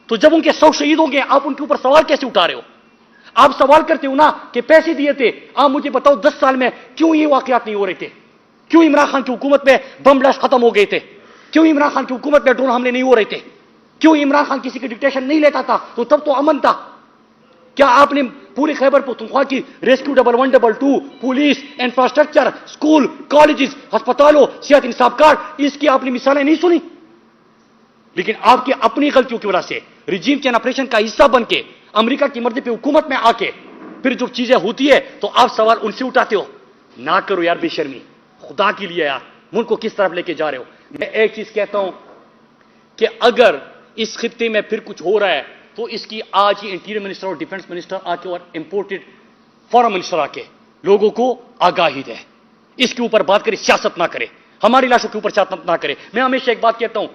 تو جب ان کے 100 شہید ہوں گے آپ ان کے اوپر سوال کیسے اٹھا رہے ہو؟ آپ سوال کرتے ہو نا کہ پیسے دیے تھے، آپ مجھے بتاؤ 10 سال میں کیوں یہ واقعات نہیں ہو رہے تھے؟ کیوں عمران خان کی حکومت میں بم بلاسٹ ختم ہو گئے تھے؟ کیوں عمران خان کی حکومت میں ڈرون حملے نہیں ہو رہے تھے؟ کیوں عمران خان کسی کی ڈکٹیشن نہیں لیتا تھا؟ تو تب تو امن تھا۔ کیا آپ نے پوری خیبر پختونخوا کی rescue 1112 police, infrastructure, school, colleges, ہسپتالوں، صحت انصاف کارڈ، اس کی آپ نے مثالیں نہیں سنی؟ لیکن آپ کی اپنی غلطیوں کی وجہ سے ریجیم چین آپریشن کا حصہ بن کے امریکہ کی مرضی پہ حکومت میں آ کے پھر جو چیزیں ہوتی ہے تو آپ سوال ان سے اٹھاتے ہو۔ نہ کرو یار بے شرمی، خدا کے لیے یار، ملک کو کس طرف لے کے جا رہے ہو؟ میں ایک چیز کہتا ہوں کہ اگر اس خطے میں پھر کچھ ہو رہا ہے تو اس کی آج ہی انٹیریئر منسٹر اور ڈیفنس منسٹر آ کے اور امپورٹڈ فارم منسٹر آ کے لوگوں کو آگاہی دے، اس کے اوپر بات کرے، سیاست نہ کرے، ہماری لاشوں کے اوپر سیاست نہ کرے۔ میں ہمیشہ ایک بات کہتا ہوں،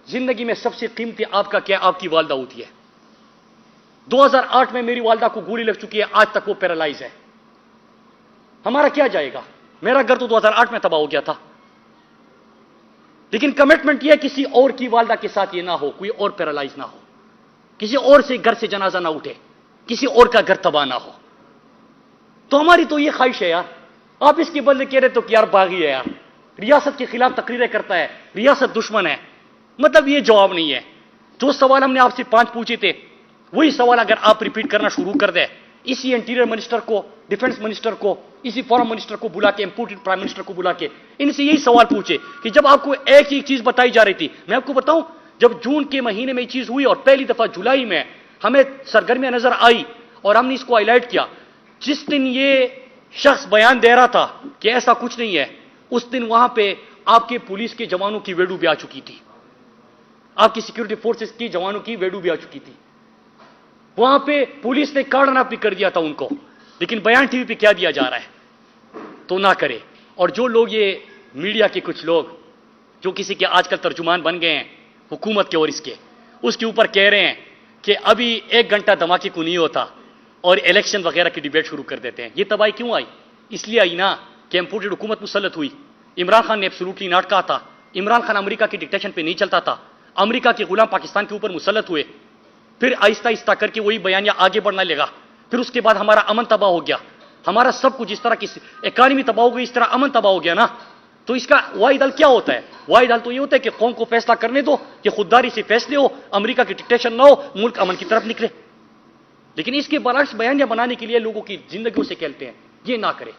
زندگی میں سب سے قیمتی آپ کا کیا؟ آپ کی والدہ ہوتی ہے۔ 2008 میں میری والدہ کو گولی لگ چکی ہے، آج تک وہ پیرالائز ہے۔ ہمارا کیا جائے گا؟ میرا گھر تو 2008 میں تباہ ہو گیا تھا، لیکن کمٹمنٹ یہ کسی اور کی والدہ کے ساتھ یہ نہ ہو، کوئی اور پیرالائز نہ ہو، کسی اور سے گھر سے جنازہ نہ اٹھے، کسی اور کا گھر تباہ نہ ہو۔ تو ہماری تو یہ خواہش ہے یار۔ آپ اس کے بدلے کہہ رہے تو کہ یار باغی ہے یار، ریاست کے خلاف تقریریں کرتا ہے، ریاست دشمن ہے۔ مطلب یہ جواب نہیں ہے۔ جو سوال ہم نے آپ سے 5 پوچھے تھے وہی سوال اگر آپ ریپیٹ کرنا شروع کر دیں، اسی انٹیریئر منسٹر کو، ڈیفنس منسٹر کو، اسی فارم منسٹر کو بلا کے، امپورٹڈ پرائم منسٹر کو بلا کے ان سے یہی سوال پوچھے کہ جب آپ کو ایک ہی چیز بتائی جا رہی تھی۔ میں آپ کو بتاؤں، جب جون کے مہینے میں یہ چیز ہوئی اور پہلی دفعہ جولائی میں ہمیں سرگرمیاں نظر آئی اور ہم نے اس کو ہائی لائٹ کیا، جس دن یہ شخص بیان دے رہا تھا کہ ایسا کچھ نہیں ہے، اس دن وہاں پہ آپ کے پولیس کے جوانوں کی ویڈیو بھی آ چکی تھی، آپ کی سیکیورٹی فورسز کی جوانوں کی ویڈیو بھی آ چکی تھی۔ وہاں پہ پولیس نے کارڈن اپ بھی کر دیا تھا ان کو، لیکن بیان ٹی وی پہ کیا دیا جا رہا ہے؟ تو نہ کرے۔ اور جو لوگ یہ میڈیا کے کچھ لوگ جو کسی کے آج کل ترجمان بن گئے ہیں حکومت کے اور اس کے اوپر کہہ رہے ہیں کہ ابھی 1 گھنٹہ دھماکے کو نہیں ہوتا اور الیکشن وغیرہ کی ڈیبیٹ شروع کر دیتے ہیں، یہ تباہی کیوں آئی؟ اس لیے آئی نا کہ امپورٹڈ حکومت مسلط ہوئی۔ عمران خان نے ایبسولوٹلی ناٹ کہا تھا، عمران خان امریکہ کی ڈکٹیشن پہ نہیں چلتا تھا، امریکہ کے غلام پاکستان کے اوپر مسلط ہوئے، پھر آہستہ آہستہ کر کے وہی بیانیہ آگے بڑھنا لگا، پھر اس کے بعد ہمارا امن تباہ ہو گیا، ہمارا سب کچھ، اس طرح کی اکانومی تباہ ہو گئی، اس طرح امن تباہ ہو گیا نا۔ تو اس کا واحد حل کیا ہوتا ہے؟ واحد حل تو یہ ہوتا ہے کہ قوم کو فیصلہ کرنے دو، کہ خودداری سے فیصلے ہو، امریکہ کی ڈکٹیشن نہ ہو، ملک امن کی طرف نکلے۔ لیکن اس کے برعکس بیانیہ بنانے کے لیے لوگوں کی زندگیوں سے کھیلتے ہیں، یہ نہ کرے۔